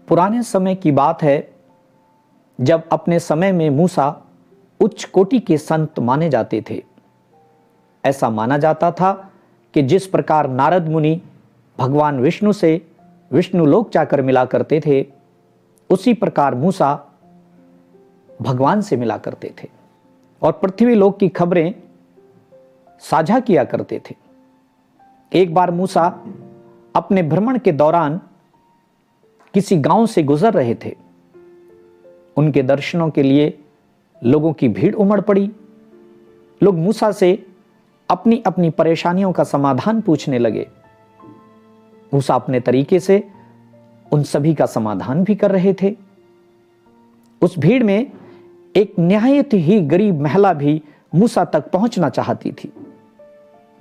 पुराने समय की बात है जब अपने समय में मूसा उच्च कोटि के संत माने जाते थे। ऐसा माना जाता था कि जिस प्रकार नारद मुनि भगवान विष्णु से विष्णु लोक जाकर मिला करते थे, उसी प्रकार मूसा भगवान से मिला करते थे और पृथ्वी लोक की खबरें साझा किया करते थे। एक बार मूसा अपने भ्रमण के दौरान किसी गांव से गुजर रहे थे। उनके दर्शनों के लिए लोगों की भीड़ उमड़ पड़ी। लोग मूसा से अपनी अपनी परेशानियों का समाधान पूछने लगे। मूसा अपने तरीके से उन सभी का समाधान भी कर रहे थे। उस भीड़ में एक निहायत ही गरीब महिला भी मूसा तक पहुंचना चाहती थी।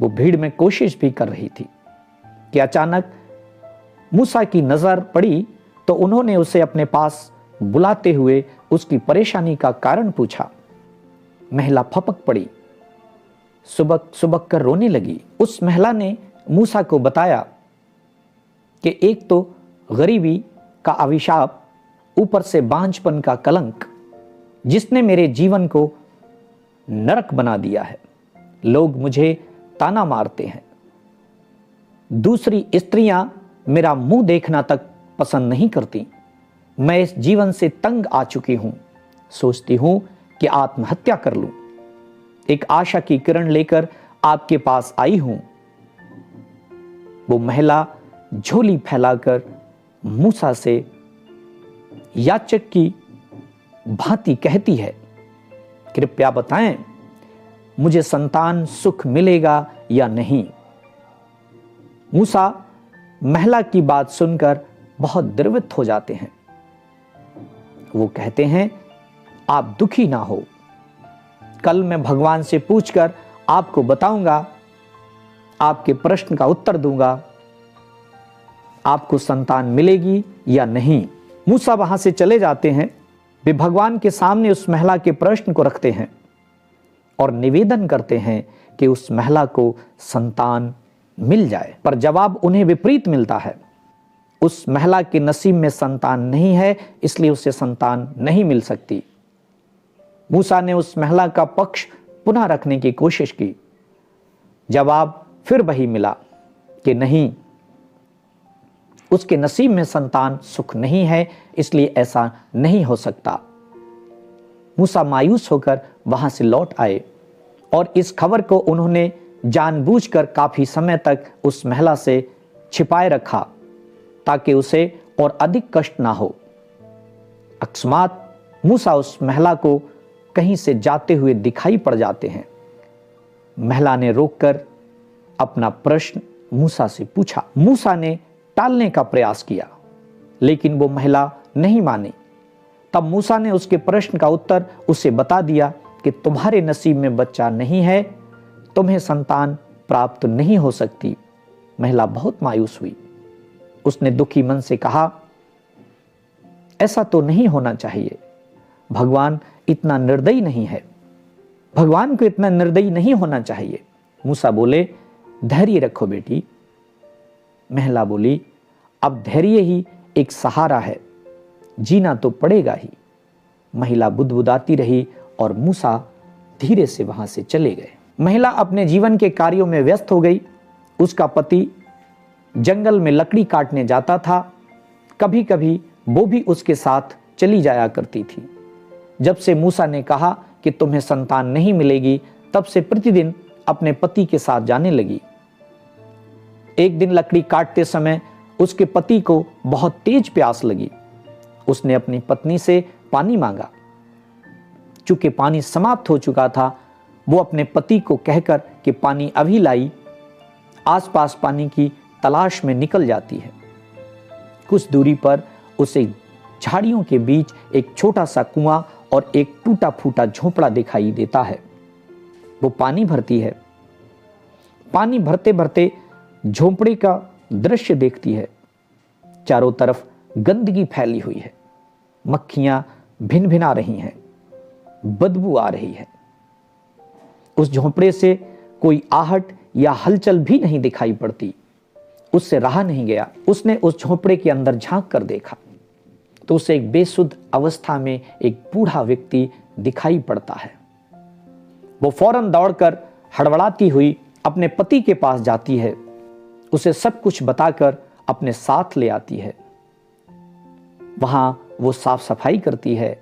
वो भीड़ में कोशिश भी कर रही थी कि अचानक मूसा की नजर पड़ी तो उन्होंने उसे अपने पास बुलाते हुए उसकी परेशानी का कारण पूछा। महिला फपक पड़ी, सुबक सुबक कर रोने लगी। उस महिला ने मूसा को बताया कि एक तो गरीबी का अभिशाप, ऊपर से बांझपन का कलंक, जिसने मेरे जीवन को नरक बना दिया है। लोग मुझे ताना मारते हैं। दूसरी स्त्रियां मेरा मुंह देखना तक पसंद नहीं करती। मैं इस जीवन से तंग आ चुकी हूं। सोचती हूं कि आत्महत्या कर लूं। एक आशा की किरण लेकर आपके पास आई हूं। वो महिला झोली फैलाकर मूसा से याचक की भांति कहती है, कृपया बताएं मुझे संतान सुख मिलेगा या नहीं। मूसा महिला की बात सुनकर बहुत द्रवित हो जाते हैं। वो कहते हैं, आप दुखी ना हो, कल मैं भगवान से पूछकर आपको बताऊंगा, आपके प्रश्न का उत्तर दूंगा, आपको संतान मिलेगी या नहीं। मूसा वहां से चले जाते हैं। वे भगवान के सामने उस महिला के प्रश्न को रखते हैं और निवेदन करते हैं कि उस महिला को संतान मिल जाए, पर जवाब उन्हें विपरीत मिलता है। उस महिला के नसीब में संतान नहीं है, इसलिए उसे संतान नहीं मिल सकती। मूसा ने उस महिला का पक्ष पुनः रखने की कोशिश की। जवाब फिर वही मिला कि नहीं, उसके नसीब में संतान सुख नहीं है, इसलिए ऐसा नहीं हो सकता। मूसा मायूस होकर वहां से लौट आए और इस खबर को उन्होंने जानबूझकर काफी समय तक उस महिला से छिपाए रखा ताकि उसे और अधिक कष्ट ना हो। अकस्मात मूसा उस महिला को कहीं से जाते हुए दिखाई पड़ जाते हैं। महिला ने रोककर अपना प्रश्न मूसा से पूछा। मूसा ने टालने का प्रयास किया, लेकिन वो महिला नहीं मानी। तब मूसा ने उसके प्रश्न का उत्तर उसे बता दिया कि तुम्हारे नसीब में बच्चा नहीं है, तुम्हें संतान प्राप्त नहीं हो सकती। महिला बहुत मायूस हुई। उसने दुखी मन से कहा, ऐसा तो नहीं होना चाहिए। भगवान इतना निर्दयी नहीं है। भगवान को इतना निर्दयी नहीं होना चाहिए। मूसा बोले, धैर्य रखो बेटी। महिला बोली, अब धैर्य ही एक सहारा है, जीना तो पड़ेगा ही। महिला बुदबुदाती रही और मूसा धीरे से वहां से चले गए। महिला अपने जीवन के कार्यों में व्यस्त हो गई। उसका पति जंगल में लकड़ी काटने जाता था। कभी कभी वो भी उसके साथ चली जाया करती थी। जब से मूसा ने कहा कि तुम्हें संतान नहीं मिलेगी, तब से प्रतिदिन अपने पति के साथ जाने लगी। एक दिन लकड़ी काटते समय उसके पति को बहुत तेज प्यास लगी। उसने अपनी पत्नी से पानी मांगा। चूंकि पानी समाप्त हो चुका था, वो अपने पति को कहकर कि पानी अभी लाई, आसपास पानी की तलाश में निकल जाती है। कुछ दूरी पर उसे झाड़ियों के बीच एक छोटा सा कुआं और एक टूटा फूटा झोपड़ा दिखाई देता है। वो पानी भरती है। पानी भरते भरते झोपड़े का दृश्य देखती है। चारों तरफ गंदगी फैली हुई है। मक्खियां भिन भिना रही हैं। बदबू आ रही है। उस झोपड़े से कोई आहट या हलचल भी नहीं दिखाई पड़ती। उससे रहा नहीं गया। उसने उस झोपड़े के अंदर झांक कर देखा। तो उसे एक बेसुध अवस्था में एक बूढ़ा व्यक्ति दिखाई पड़ता है। वो फौरन दौड़कर हड़बड़ाती हुई अपने पति के पास जाती है, उसे सब कुछ बताकर अपने साथ ले आती है। वहां वो साफ सफाई करती है,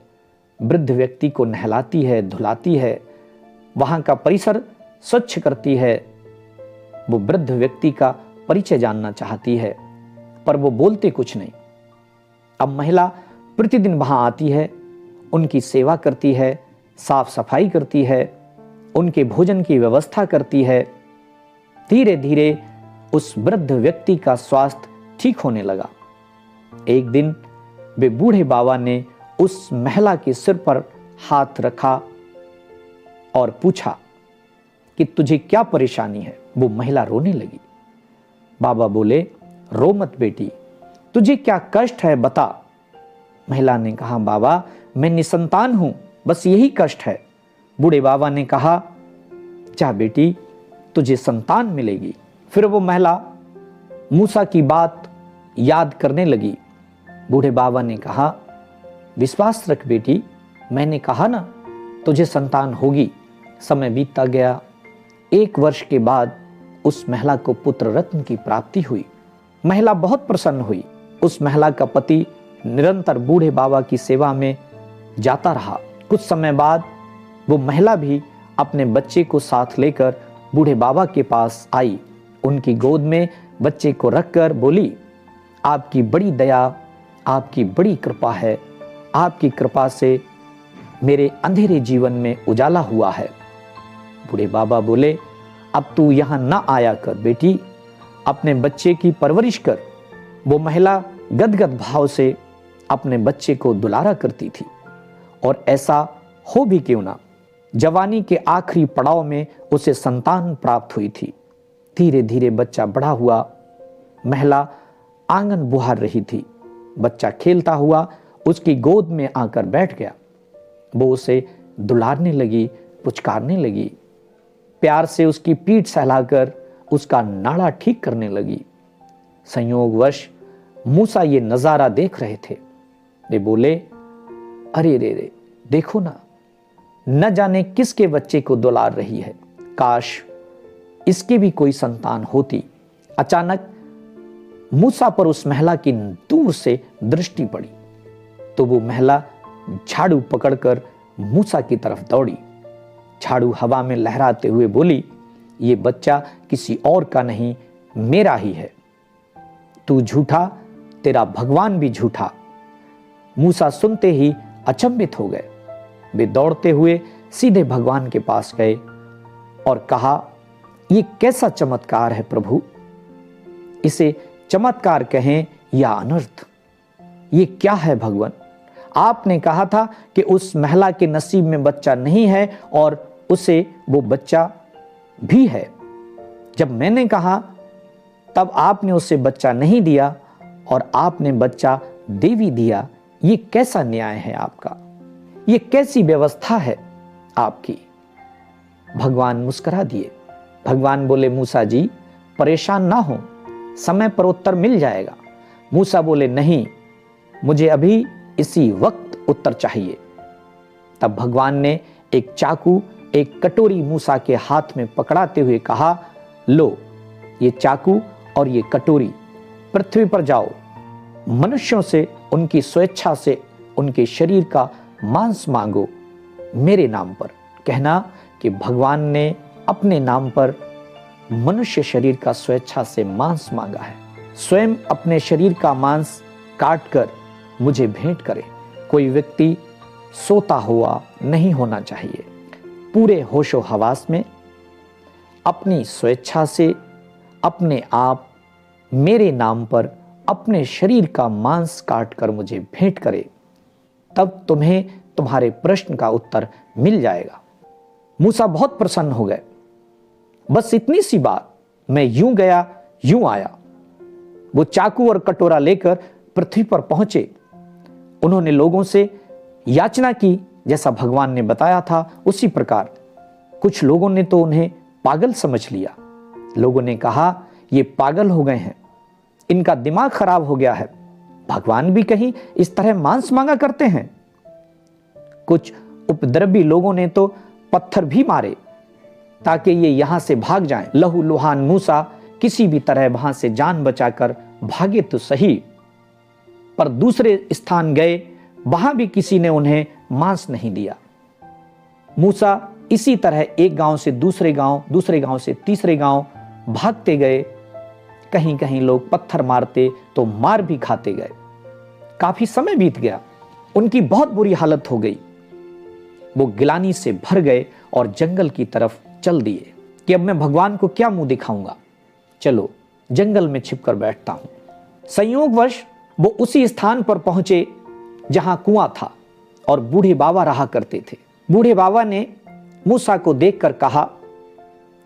वृद्ध व्यक्ति को नहलाती है, धुलाती है, वहां का परिसर स्वच्छ करती है। वो वृद्ध व्यक्ति का परिचय जानना चाहती है, पर वो बोलते कुछ नहीं। अब महिला प्रतिदिन वहां आती है, उनकी सेवा करती है, साफ सफाई करती है, उनके भोजन की व्यवस्था करती है। धीरे धीरे उस वृद्ध व्यक्ति का स्वास्थ्य ठीक होने लगा। एक दिन वे बूढ़े बाबा ने उस महिला के सिर पर हाथ रखा और पूछा कि तुझे क्या परेशानी है। वो महिला रोने लगी। बाबा बोले, रो मत बेटी, तुझे क्या कष्ट है बता। महिला ने कहा, बाबा मैं निसंतान हूं, बस यही कष्ट है। बूढ़े बाबा ने कहा, जा बेटी तुझे संतान मिलेगी। फिर वो महिला मूसा की बात याद करने लगी। बूढ़े बाबा ने कहा, विश्वास रख बेटी, मैंने कहा ना तुझे संतान होगी। समय बीतता गया। 1 वर्ष के बाद उस महिला को पुत्र रत्न की प्राप्ति हुई। महिला बहुत प्रसन्न हुई। उस महिला का पति निरंतर बूढ़े बाबा की सेवा में जाता रहा। कुछ समय बाद वो महिला भी अपने बच्चे को साथ लेकर बूढ़े बाबा के पास आई। उनकी गोद में बच्चे को रखकर बोली, आपकी बड़ी दया, आपकी बड़ी कृपा है। आपकी कृपा से मेरे अंधेरे जीवन में उजाला हुआ है। बूढ़े बाबा बोले, अब तू यहां ना आया कर बेटी, अपने बच्चे की परवरिश कर। वो महिला गदगद भाव से अपने बच्चे को दुलारा करती थी, और ऐसा हो भी क्यों ना, जवानी के आखिरी पड़ाव में उसे संतान प्राप्त हुई थी। धीरे धीरे बच्चा बड़ा हुआ। महिला आंगन बुहार रही थी। बच्चा खेलता हुआ उसकी गोद में आकर बैठ गया। वो उसे दुलारने लगी, पुचकारने लगी, प्यार से उसकी पीठ सहलाकर उसका नाड़ा ठीक करने लगी। संयोगवश मूसा ये नजारा देख रहे थे। वे बोले, अरे रे रे, देखो ना, न जाने किसके बच्चे को दुलार रही है। काश इसकी भी कोई संतान होती। अचानक मूसा पर उस महिला की दूर से दृष्टि पड़ी, तो वो महिला झाड़ू पकड़कर मूसा की तरफ दौड़ी। झाड़ू हवा में लहराते हुए बोली, ये बच्चा किसी और का नहीं, मेरा ही है। तू झूठा, तेरा भगवान भी झूठा। मूसा सुनते ही अचंभित हो गए। वे दौड़ते हुए सीधे भगवान के पास गए और कहा, ये कैसा चमत्कार है प्रभु, इसे चमत्कार कहें या अनर्थ। ये क्या है भगवान? आपने कहा था कि उस महिला के नसीब में बच्चा नहीं है और उसे वो बच्चा भी है। जब मैंने कहा तब आपने उसे बच्चा नहीं दिया और आपने बच्चा दे भी दिया। ये कैसा न्याय है आपका? ये कैसी व्यवस्था है आपकी? भगवान मुस्कुरा दिए। भगवान बोले, मूसा जी परेशान ना हो, समय पर उत्तर मिल जाएगा। मूसा बोले, नहीं, मुझे अभी इसी वक्त उत्तर चाहिए। तब भगवान ने एक चाकू, एक कटोरी मूसा के हाथ में पकड़ाते हुए कहा, लो ये चाकू और ये कटोरी, पृथ्वी पर जाओ, मनुष्यों से उनकी स्वेच्छा से उनके शरीर का मांस मांगो मेरे नाम पर। कहना कि भगवान ने अपने नाम पर मनुष्य शरीर का स्वेच्छा से मांस मांगा है। स्वयं अपने शरीर का मांस काट कर मुझे भेंट करे। कोई व्यक्ति सोता हुआ नहीं होना चाहिए। पूरे होशो हवास में अपनी स्वेच्छा से अपने आप मेरे नाम पर अपने शरीर का मांस काट कर मुझे भेंट करे, तब तुम्हें तुम्हारे प्रश्न का उत्तर मिल जाएगा। मूसा बहुत प्रसन्न हो गए। बस इतनी सी बात, मैं यूं गया यूं आया। वो चाकू और कटोरा लेकर पृथ्वी पर पहुंचे। उन्होंने लोगों से याचना की, जैसा भगवान ने बताया था उसी प्रकार। कुछ लोगों ने तो उन्हें पागल समझ लिया। लोगों ने कहा, ये पागल हो गए हैं, इनका दिमाग खराब हो गया है। भगवान भी कहीं इस तरह मांस मांगा करते हैं? कुछ उपद्रवी लोगों ने तो पत्थर भी मारे ताकि ये यहां से भाग जाएं। लहूलुहान मूसा किसी भी तरह वहां से जान बचाकर भागे तो सही, पर दूसरे स्थान गए, वहां भी किसी ने उन्हें मांस नहीं दिया। मूसा इसी तरह एक गांव से दूसरे गांव से तीसरे गांव भागते गए। कहीं कहीं लोग पत्थर मारते तो मार भी खाते गए। काफी समय बीत गया, उनकी बहुत बुरी हालत हो गई। वो गिलानी से भर गए और जंगल की तरफ चल दिए कि अब मैं भगवान को क्या मुंह दिखाऊंगा, चलो जंगल में छिपकर बैठता हूं। संयोगवश वो उसी स्थान पर पहुंचे जहां कुआं था और बूढ़े बाबा रहा करते थे। बूढ़े बाबा ने मूसा को देखकर कहा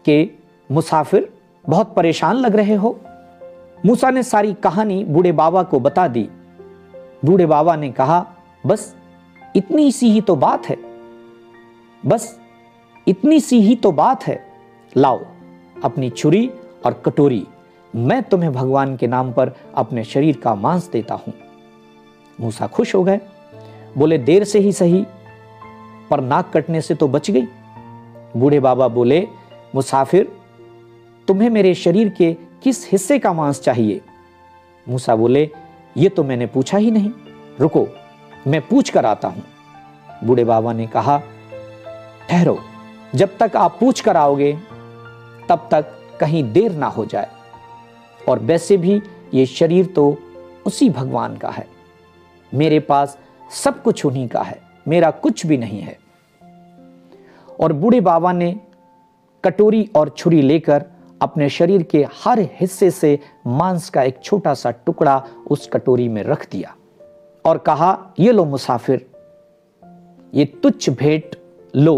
कि मुसाफिर, बहुत परेशान लग रहे हो। मूसा ने सारी कहानी बूढ़े बाबा को बता दी। बूढ़े बाबा ने कहा, बस इतनी सी ही तो बात है, बस इतनी सी ही तो बात है। लाओ अपनी छुरी और कटोरी, मैं तुम्हें भगवान के नाम पर अपने शरीर का मांस देता हूं। मूसा खुश हो गए, बोले देर से ही सही, पर नाक कटने से तो बच गई। बूढ़े बाबा बोले, मुसाफिर, तुम्हें मेरे शरीर के किस हिस्से का मांस चाहिए? मूसा बोले, ये तो मैंने पूछा ही नहीं, रुको मैं पूछ कर आता हूं। बूढ़े बाबा ने कहा, ठहरो, जब तक आप पूछ कर आओगे तब तक कहीं देर ना हो जाए, और वैसे भी ये शरीर तो उसी भगवान का है, मेरे पास सब कुछ उन्हीं का है, मेरा कुछ भी नहीं है। और बूढ़े बाबा ने कटोरी और छुरी लेकर अपने शरीर के हर हिस्से से मांस का एक छोटा सा टुकड़ा उस कटोरी में रख दिया और कहा, ये लो मुसाफिर, ये तुच्छ भेंट लो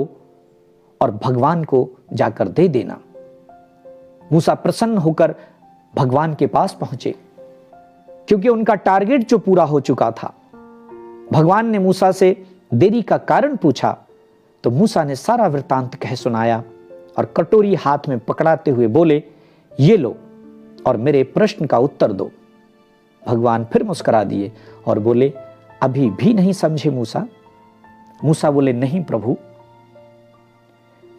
और भगवान को जाकर दे देना। मूसा प्रसन्न होकर भगवान के पास पहुंचे, क्योंकि उनका टारगेट जो पूरा हो चुका था। भगवान ने मूसा से देरी का कारण पूछा तो मूसा ने सारा वृत्तांत कह सुनाया और कटोरी हाथ में पकड़ाते हुए बोले, ये लो और मेरे प्रश्न का उत्तर दो। भगवान फिर मुस्कुरा दिए और बोले, अभी भी नहीं समझे मूसा? मूसा बोले, नहीं प्रभु,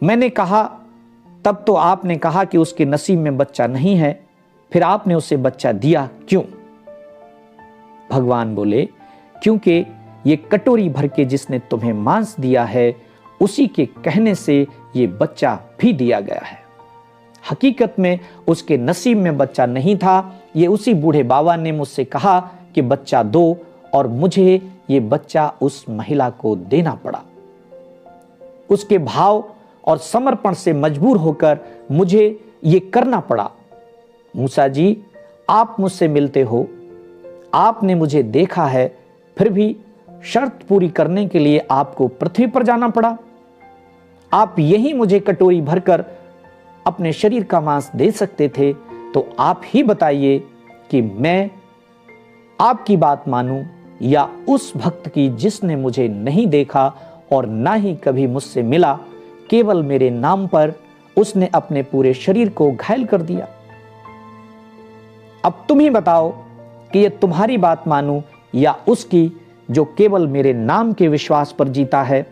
मैंने कहा तब तो आपने कहा कि उसके नसीब में बच्चा नहीं है, फिर आपने उसे बच्चा दिया क्यों? भगवान बोले, क्योंकि ये कटोरी भर के जिसने तुम्हें मांस दिया है, उसी के कहने से ये बच्चा भी दिया गया है। हकीकत में उसके नसीब में बच्चा नहीं था, ये उसी बूढ़े बाबा ने मुझसे कहा कि बच्चा दो, और मुझे ये बच्चा उस महिला को देना पड़ा। उसके भाव और समर्पण से मजबूर होकर मुझे ये करना पड़ा। मूसा जी, आप मुझसे मिलते हो, आपने मुझे देखा है, फिर भी शर्त पूरी करने के लिए आपको पृथ्वी पर जाना पड़ा। आप यही मुझे कटोरी भरकर अपने शरीर का मांस दे सकते थे, तो आप ही बताइए कि मैं आपकी बात मानूं या उस भक्त की जिसने मुझे नहीं देखा और ना ही कभी मुझसे मिला, केवल मेरे नाम पर उसने अपने पूरे शरीर को घायल कर दिया। अब तुम ही बताओ कि ये तुम्हारी बात मानूं या उसकी जो केवल मेरे नाम के विश्वास पर जीता है।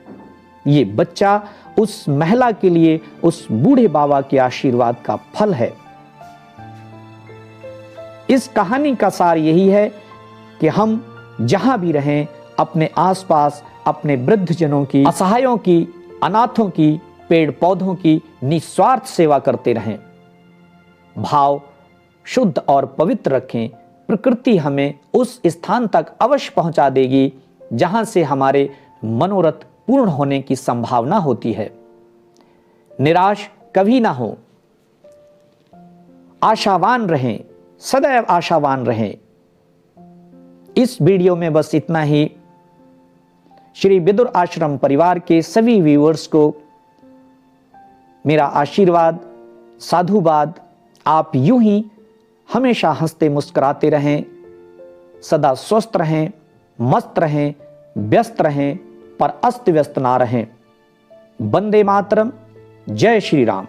ये बच्चा उस महिला के लिए उस बूढ़े बाबा के आशीर्वाद का फल है। इस कहानी का सार यही है कि हम जहां भी रहें, अपने आसपास अपने वृद्ध जनों की, असहायों की, अनाथों की, पेड़ पौधों की निस्वार्थ सेवा करते रहें। भाव शुद्ध और पवित्र रखें। प्रकृति हमें उस स्थान तक अवश्य पहुंचा देगी जहां से हमारे मनोरथ पूर्ण होने की संभावना होती है। निराश कभी ना हो, आशावान रहें, सदैव आशावान रहें। इस वीडियो में बस इतना ही। श्री विदुर आश्रम परिवार के सभी व्यूअर्स को मेरा आशीर्वाद, साधुवाद। आप यूं ही हमेशा हंसते मुस्कुराते रहें, सदा स्वस्थ रहें, मस्त रहें, व्यस्त रहें, पर अस्त व्यस्त ना रहें। वंदे मातरम। जय श्री राम।